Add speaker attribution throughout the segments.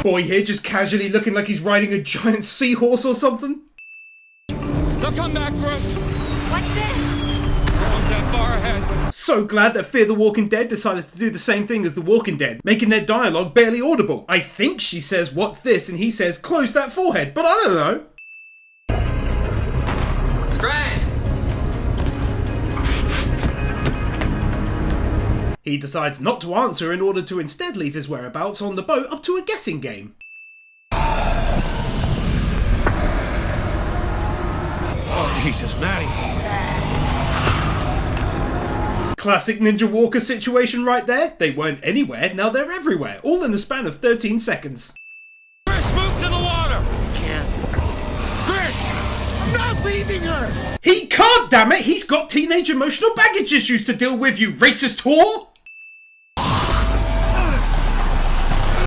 Speaker 1: boy here just casually looking like he's riding a giant seahorse or something.
Speaker 2: They'll come back for us.
Speaker 3: What's this?
Speaker 2: No one's that far ahead.
Speaker 1: So glad that Fear the Walking Dead decided to do the same thing as The Walking Dead, making their dialogue barely audible. I think she says, "What's this?" and he says, "Close that forehead," but I don't know.
Speaker 4: Strand!
Speaker 1: He decides not to answer in order to instead leave his whereabouts on the boat up to a guessing game.
Speaker 2: Oh, Jesus, Maddie.
Speaker 1: Classic Ninja Walker situation right there. They weren't anywhere, now they're everywhere, all in the span of 13 seconds.
Speaker 2: Chris, move to the water! Can't. Chris! I'm not leaving her!
Speaker 1: He can't, damn it! He's got teenage emotional baggage issues to deal with, you racist whore!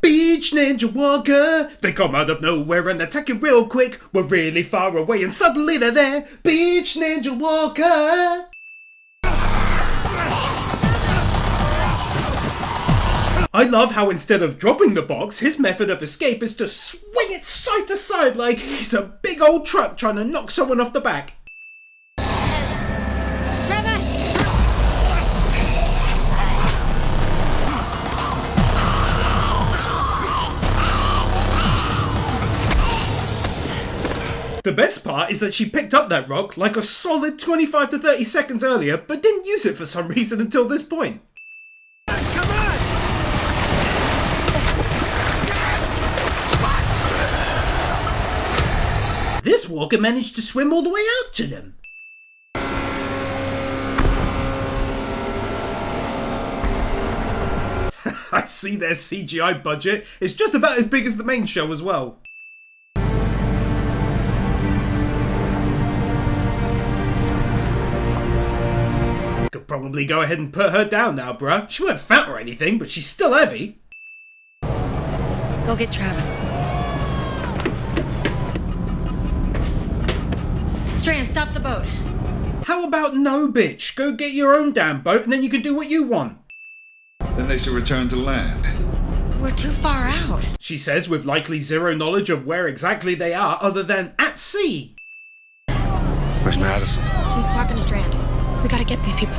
Speaker 1: Beach Ninja Walker! They come out of nowhere and attack you real quick. We're really far away and suddenly they're there. Beach Ninja Walker! I love how instead of dropping the box, his method of escape is to swing it side to side like he's a big old truck trying to knock someone off the back. The best part is that she picked up that rock like a solid 25 to 30 seconds earlier, but didn't use it for some reason until this point.
Speaker 2: Come on!
Speaker 1: This walker managed to swim all the way out to them. I see their CGI budget is just about as big as the main show as well. Could probably go ahead and put her down now, bruh. She weren't fat or anything, but she's still heavy.
Speaker 3: Go get Travis. Strand, stop the boat.
Speaker 1: How about no, bitch? Go get your own damn boat and then you can do what you want.
Speaker 5: Then they should return to land.
Speaker 3: We're too far out.
Speaker 1: She says with likely zero knowledge of where exactly they are other than at sea.
Speaker 2: Where's Madison?
Speaker 6: She's talking to Strand. We gotta get these people.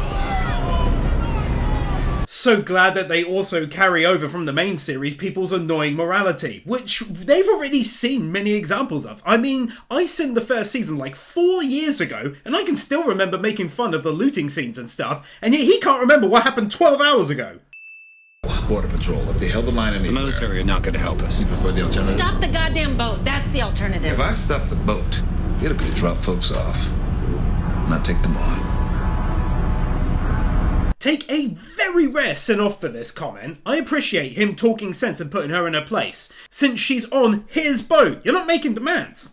Speaker 1: So glad that they also carry over from the main series people's annoying morality, which they've already seen many examples of. I mean, I seen the first season like 4 years ago, and I can still remember making fun of the looting scenes and stuff, and yet he can't remember what happened 12 hours ago.
Speaker 5: Border Patrol, if they held the line anywhere...
Speaker 2: The military are not going to help us.
Speaker 5: You prefer the alternative?
Speaker 3: Stop the goddamn boat. That's the alternative.
Speaker 5: If I stop the boat, it'll be to drop folks off, not take them on.
Speaker 1: Take a very rare send-off for this comment. I appreciate him talking sense and putting her in her place, since she's on his boat. You're not making demands.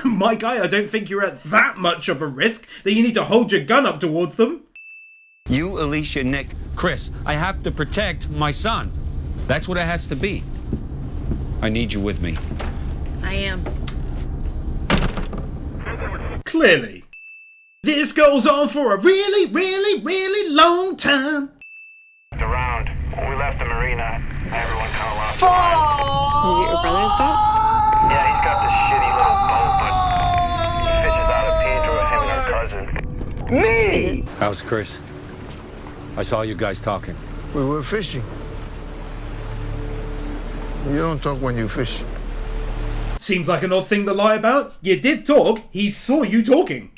Speaker 1: My guy, I don't think you're at that much of a risk that you need to hold your gun up towards them.
Speaker 4: You, Alicia, Nick.
Speaker 2: Chris, I have to protect my son. That's what it has to be. I need you with me.
Speaker 3: I am.
Speaker 1: Clearly. This goes on for a really, really, really long time.
Speaker 7: Around. When we left the marina, everyone kind of lost.
Speaker 6: Is it your brother's boat?
Speaker 7: Yeah, he's got this shitty little boat, but he fishes out of Pedro, him and our cousin. Me!
Speaker 2: How's Chris? I saw you guys talking.
Speaker 8: We were fishing. You don't talk when you fish.
Speaker 1: Seems like an odd thing to lie about. You did talk. He saw you talking.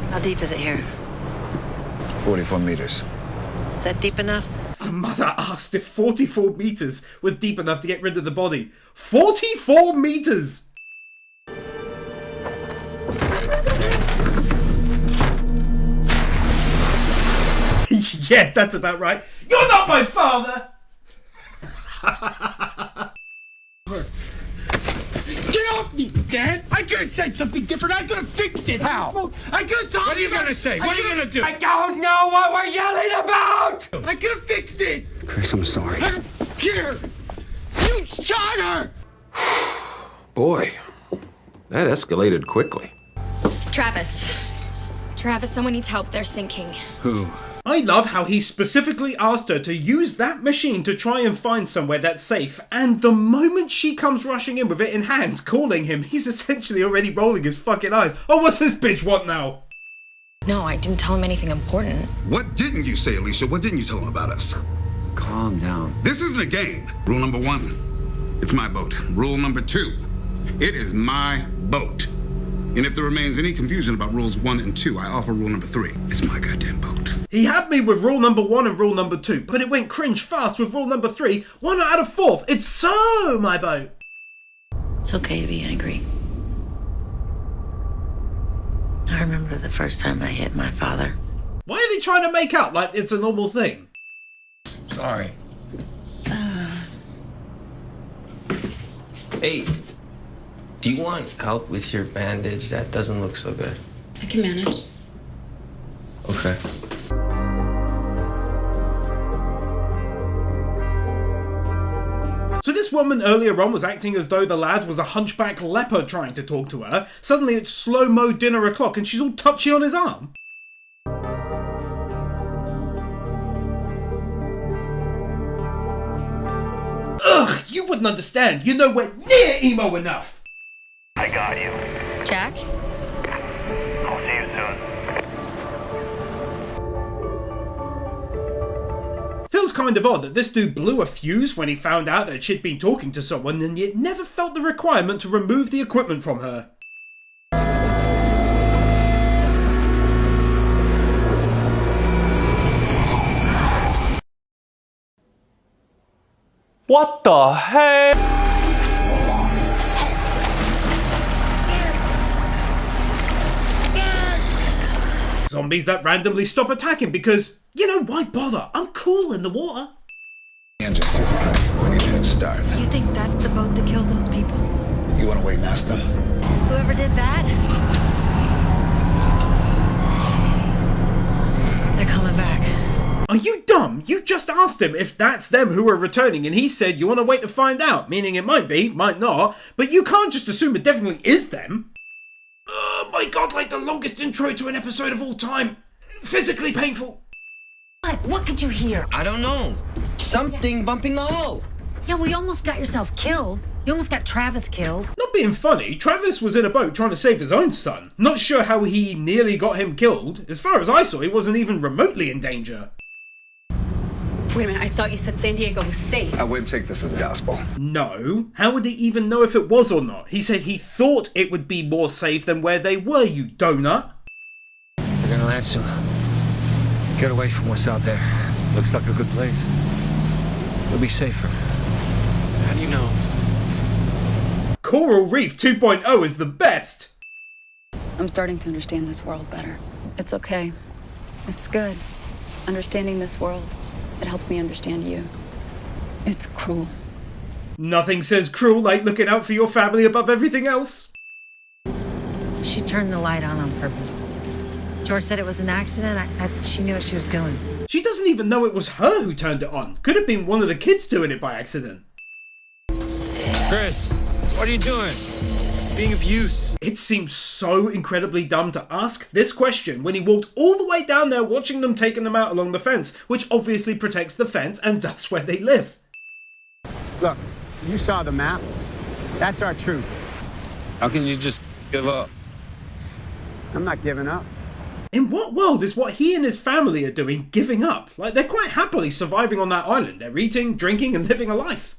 Speaker 3: How deep is it here?
Speaker 5: 44 meters.
Speaker 3: Is that deep enough?
Speaker 1: The mother asked if 44 meters was deep enough to get rid of the body. 44 meters! Yeah, that's about right. You're not my father!
Speaker 2: Get off me, Dad! I could have said something different. I could have fixed it. How? I could have talked. What are you gonna say? What are you gonna do? I don't know what we're yelling about. I could have fixed it.
Speaker 4: Chris, I'm sorry.
Speaker 2: I don't care. You shot her.
Speaker 9: Boy, that escalated quickly.
Speaker 6: Travis. Travis, someone needs help. They're sinking.
Speaker 9: Who?
Speaker 1: I love how he specifically asked her to use that machine to try and find somewhere that's safe, and the moment she comes rushing in with it in hand, calling him, he's essentially already rolling his fucking eyes. Oh, what's this bitch want now?
Speaker 6: No, I didn't tell him anything important.
Speaker 10: What didn't you say, Alicia? What didn't you tell him about us?
Speaker 9: Calm down.
Speaker 10: This isn't a game. Rule number 1, it's my boat. Rule number 2, it is my boat. And if there remains any confusion about rules 1 and 2, I offer rule number 3. It's my goddamn boat.
Speaker 1: He had me with rule number 1 and rule number 2, but it went cringe fast with rule number 3. Why not add a 4th? It's so my boat.
Speaker 3: It's okay to be angry. I remember the first time I hit my father.
Speaker 1: Why are they trying to make out like it's a normal thing?
Speaker 9: Sorry. Hey, do you want help with your bandage? That doesn't look so good.
Speaker 6: I can manage.
Speaker 9: Okay.
Speaker 1: So this woman earlier on was acting as though the lad was a hunchback leper trying to talk to her. Suddenly it's slow-mo dinner o'clock and she's all touchy on his arm. Ugh, you wouldn't understand. You're nowhere near emo enough.
Speaker 7: I got you.
Speaker 6: Jack?
Speaker 7: I'll see you soon.
Speaker 1: Feels kind of odd that this dude blew a fuse when he found out that she'd been talking to someone and yet never felt the requirement to remove the equipment from her.
Speaker 11: What the heck?
Speaker 1: Zombies that randomly stop attacking because, you know, why bother? I'm cool in the water.
Speaker 5: Engine through. We need a head start.
Speaker 3: You think that's the boat that killed those people?
Speaker 5: You want to wait and ask them?
Speaker 3: Whoever did that? They're coming back.
Speaker 1: Are you dumb? You just asked him if that's them who are returning and he said you want to wait to find out, meaning it might be, might not, but you can't just assume it definitely is them. Oh my god, like the longest intro to an episode of all time. Physically painful.
Speaker 3: What could you hear?
Speaker 9: I don't know. Something bumping the hull.
Speaker 3: Yeah, well, you almost got yourself killed. You almost got Travis killed.
Speaker 1: Not being funny, Travis was in a boat trying to save his own son. Not sure how he nearly got him killed. As far as I saw, he wasn't even remotely in danger.
Speaker 6: Wait a minute, I thought you said San Diego was safe.
Speaker 5: I wouldn't take this as gospel.
Speaker 1: No. How would he even know if it was or not? He said he thought it would be more safe than where they were, you donut.
Speaker 9: We're gonna land soon. Get away from what's out there. Looks like a good place. We'll be safer. How do you know?
Speaker 1: Coral Reef 2.0 is the best.
Speaker 6: I'm starting to understand this world better. It's okay. It's good. Understanding this world, it helps me understand you. It's cruel.
Speaker 1: Nothing says cruel like looking out for your family above everything else.
Speaker 3: She turned the light on purpose. George said it was an accident. She knew what she was doing.
Speaker 1: She doesn't even know it was her who turned it on. Could have been one of the kids doing it by accident.
Speaker 9: Chris, what are you doing? Being of use.
Speaker 1: It seems so incredibly dumb to ask this question when he walked all the way down there watching them taking them out along the fence, which obviously protects the fence and that's where they live.
Speaker 12: Look, you saw the map. That's our truth.
Speaker 9: How can you just give up?
Speaker 12: I'm not giving up.
Speaker 1: In what world is what he and his family are doing giving up? Like, they're quite happily surviving on that island. They're eating, drinking, and living a life.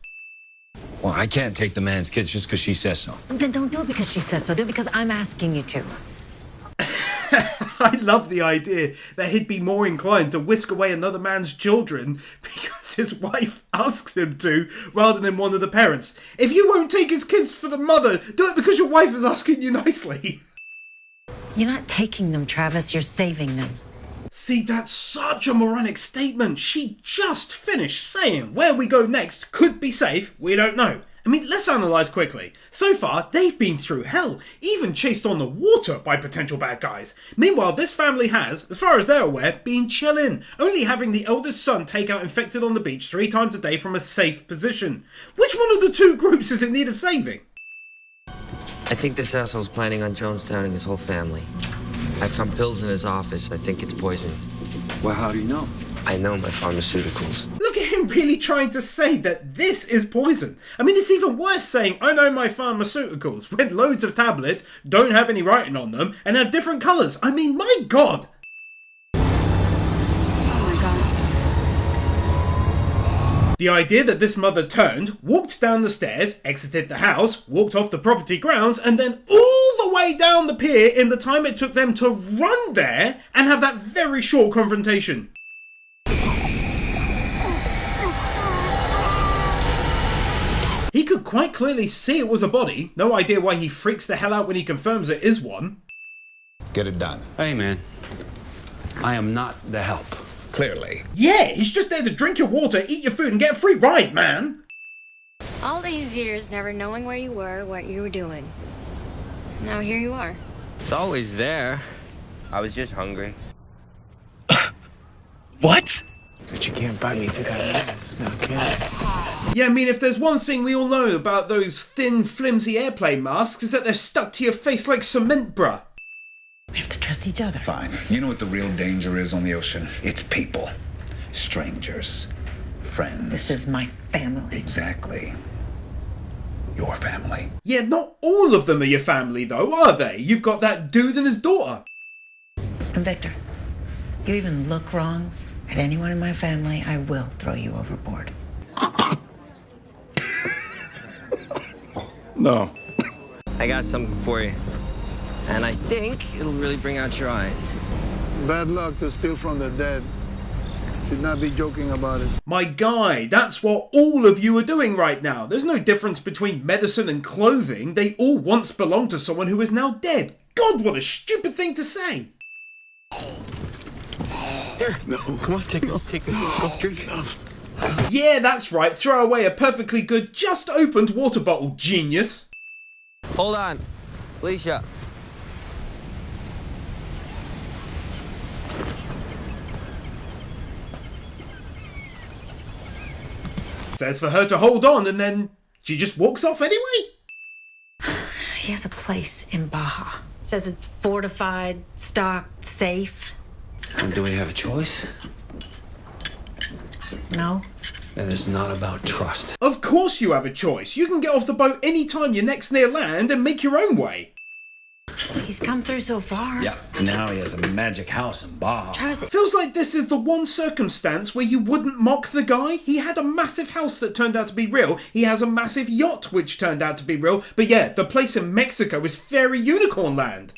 Speaker 9: Well, I can't take the man's kids just because she says so.
Speaker 3: Then don't do it because she says so. Do it because I'm asking you to.
Speaker 1: I love the idea that he'd be more inclined to whisk away another man's children because his wife asks him to, rather than one of the parents. If you won't take his kids for the mother, do it because your wife is asking you nicely.
Speaker 3: You're not taking them, Travis. You're saving them.
Speaker 1: See, that's such a moronic statement. She just finished saying where we go next could be safe, we don't know. I mean, let's analyse quickly. So far, they've been through hell, even chased on the water by potential bad guys. Meanwhile, this family has, as far as they're aware, been chilling, only having the eldest son take out infected on the beach 3 times a day from a safe position. Which one of the two groups is in need of saving?
Speaker 13: I think this asshole's planning on Jones downing his whole family.
Speaker 9: I found pills in his office. I think it's poison.
Speaker 13: Well, how do you know?
Speaker 9: I know my pharmaceuticals.
Speaker 1: Look at him really trying to say that this is poison. I mean, it's even worse saying, I know my pharmaceuticals, when loads of tablets don't have any writing on them and have different colours. I mean, my God. The idea that this mother turned, walked down the stairs, exited the house, walked off the property grounds, and then all the way down the pier in the time it took them to run there and have that very short confrontation. He could quite clearly see it was a body. No idea why he freaks the hell out when he confirms it is one.
Speaker 5: Get it done.
Speaker 13: Hey, man. I am not the help.
Speaker 5: Clearly.
Speaker 1: Yeah, he's just there to drink your water, eat your food, and get a free ride, man.
Speaker 14: All these years never knowing where you were, what you were doing. Now here you are.
Speaker 9: It's always there. I was just hungry.
Speaker 11: What?
Speaker 12: But you can't bite me through that mask now, can you?
Speaker 1: Yeah, I mean, if there's one thing we all know about those thin, flimsy airplane masks, is that they're stuck to your face like cement, bruh.
Speaker 3: We have to trust each other.
Speaker 10: Fine. You know what the real danger is on the ocean? It's people. Strangers. Friends.
Speaker 3: This is my family.
Speaker 10: Exactly. Your family.
Speaker 1: Yeah, not all of them are your family, though, are they? You've got that dude and his daughter.
Speaker 3: And Victor, you even look wrong at anyone in my family, I will throw you overboard.
Speaker 11: No.
Speaker 9: I got something for you. And I think it'll really bring out your eyes.
Speaker 8: Bad luck to steal from the dead. Should not be joking about it.
Speaker 1: My guy, that's what all of you are doing right now. There's no difference between medicine and clothing. They all once belonged to someone who is now dead. God, what a stupid thing to say.
Speaker 12: Here, no, come on, take this, go drink.
Speaker 1: Yeah, that's right. Throw away a perfectly good, just opened water bottle, genius.
Speaker 9: Hold on. Alicia.
Speaker 1: Says for her to hold on, and then she just walks off anyway.
Speaker 3: He has a place in Baja. Says it's fortified, stocked, safe.
Speaker 13: And do we have a choice?
Speaker 3: No.
Speaker 13: Then it's not about trust.
Speaker 1: Of course you have a choice. You can get off the boat anytime you're next near land and make your own way.
Speaker 3: He's come through so far.
Speaker 13: Yeah, and now he has a magic house in Baja.
Speaker 3: Travis,
Speaker 1: Feels like this is the one circumstance where you wouldn't mock the guy. He had a massive house that turned out to be real. He has a massive yacht which turned out to be real. But yeah, the place in Mexico is fairy unicorn land.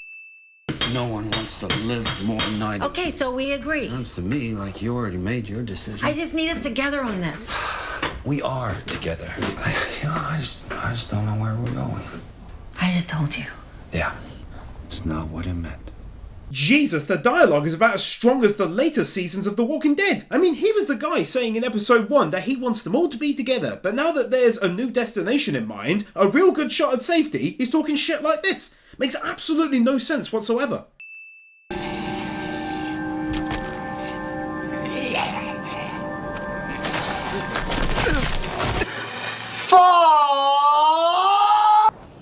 Speaker 13: No one wants to live more than I do.
Speaker 3: okay, so we agree.
Speaker 13: Sounds to me like you already made your decision.
Speaker 3: I just need us together on this.
Speaker 13: We are together. I just don't know where we're going.
Speaker 3: I just told you.
Speaker 13: Yeah, it's not what it meant.
Speaker 1: Jesus, the dialogue is about as strong as the later seasons of The Walking Dead. I mean, he was the guy saying in episode 1 that he wants them all to be together, but now that there's a new destination in mind, a real good shot at safety, he's talking shit like this. Makes absolutely no sense whatsoever.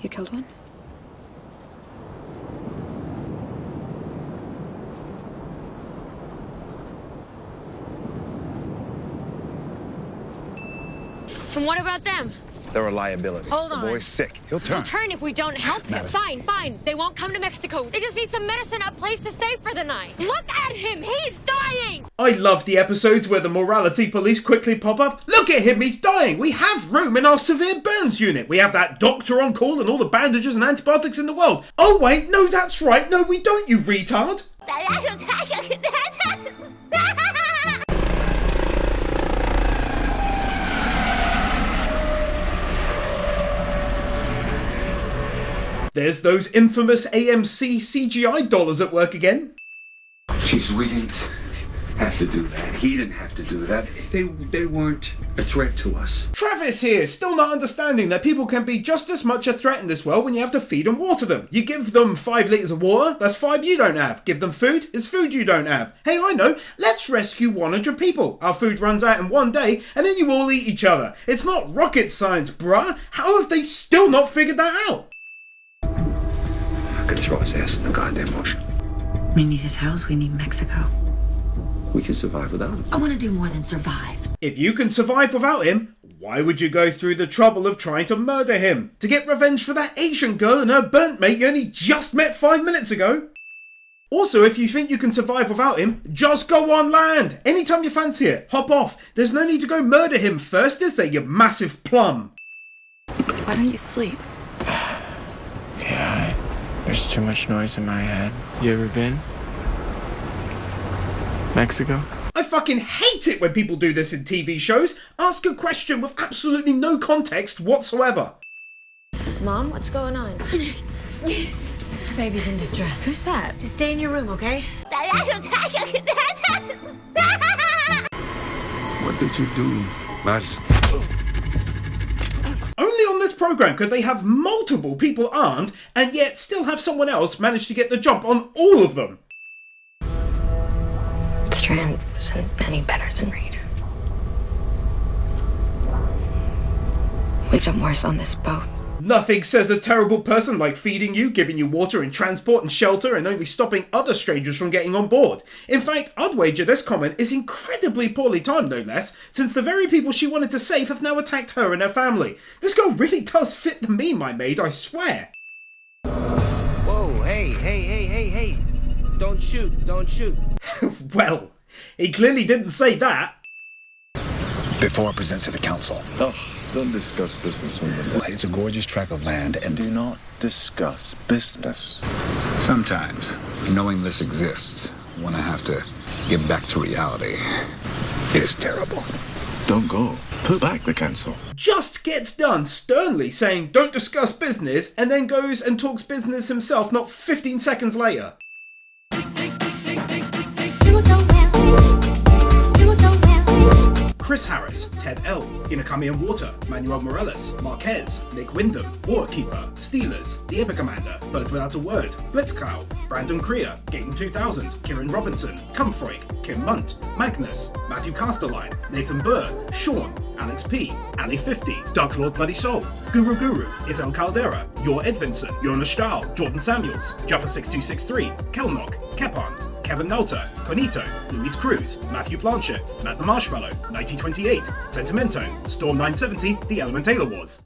Speaker 6: You killed one?
Speaker 14: And what about them?
Speaker 10: They're a liability.
Speaker 3: Hold on.
Speaker 10: The boy's sick. He'll turn.
Speaker 14: Turn if we don't help him.
Speaker 10: Madison.
Speaker 14: Fine. They won't come to Mexico. They just need some medicine, a place to stay for the night. Look at him. He's dying.
Speaker 1: I love the episodes where the morality police quickly pop up. Look at him, he's dying. We have room in our severe burns unit. We have that doctor on call and all the bandages and antibiotics in the world. Oh wait, no, that's right. No, we don't, you retard. There's those infamous AMC CGI dollars at work again.
Speaker 13: Jeez, we didn't have to do that. He didn't have to do that. They weren't a threat to us.
Speaker 1: Travis here, still not understanding that people can be just as much a threat in this world when you have to feed and water them. You give them 5 litres of water, that's 5 you don't have. Give them food, it's food you don't have. Hey, I know, let's rescue 100 people. Our food runs out in 1 day, and then you all eat each other. It's not rocket science, bruh. How have they still not figured that out?
Speaker 13: I could throw his ass in the goddamn ocean.
Speaker 3: We need his house, we need Mexico.
Speaker 13: We can survive without him.
Speaker 3: I want to do more than survive.
Speaker 1: If you can survive without him, why would you go through the trouble of trying to murder him? To get revenge for that Asian girl and her burnt mate you only just met 5 minutes ago? Also, if you think you can survive without him, just go on land! Anytime you fancy it, hop off. There's no need to go murder him first, is there, you massive plum?
Speaker 6: Why don't you sleep?
Speaker 15: Yeah, there's too much noise in my head. You ever been? Mexico?
Speaker 1: I fucking hate it when people do this in TV shows. Ask a question with absolutely no context whatsoever.
Speaker 3: Mom, what's going on? Baby's in distress. Who's that? Just stay in your room, okay?
Speaker 5: What did you do?
Speaker 1: Only on this program could they have multiple people armed and yet still have someone else manage to get the jump on all of them.
Speaker 14: Strand wasn't any better than Reed. We've done worse on this boat.
Speaker 1: Nothing says a terrible person like feeding you, giving you water and transport and shelter, and only stopping other strangers from getting on board. In fact, I'd wager this comment is incredibly poorly timed, no less, since the very people she wanted to save have now attacked her and her family. This girl really does fit the meme I made, I swear.
Speaker 9: Whoa, hey. Don't shoot.
Speaker 1: Well, he clearly didn't say that.
Speaker 16: Before I present to the council.
Speaker 17: Oh, don't discuss business with me.
Speaker 16: It's a gorgeous tract of land and...
Speaker 17: Do not discuss business.
Speaker 10: Sometimes, knowing this exists, when I have to get back to reality, it is terrible.
Speaker 17: Don't go. Put back the council.
Speaker 1: Just gets done sternly saying don't discuss business and then goes and talks business himself not 15 seconds later. Chris Harris, Ted L, Inakami and Water, Manuel Morales, Marquez, Nick Wyndham, Waterkeeper, Steelers, The Epic Commander, Bird Without a Word, Blitzcow, Brandon Creer, Gaten 2000, Kieran Robinson, Cumfreak, Kim Munt, Magnus, Matthew Casterline, Nathan Burr, Sean, Alex P, Ali 50, Dark Lord Bloody Soul, Guru, Isel Caldera, Yor Edvinson, Jonas Stahl, Jordan Samuels, Jaffa6263, Kelnock, Kepan, Kevin Nalter, Conito, Luis Cruz, Matthew Blanchett, Matt the Marshmallow, 9028, Sentimento, Storm 970, The Element Taylor Wars.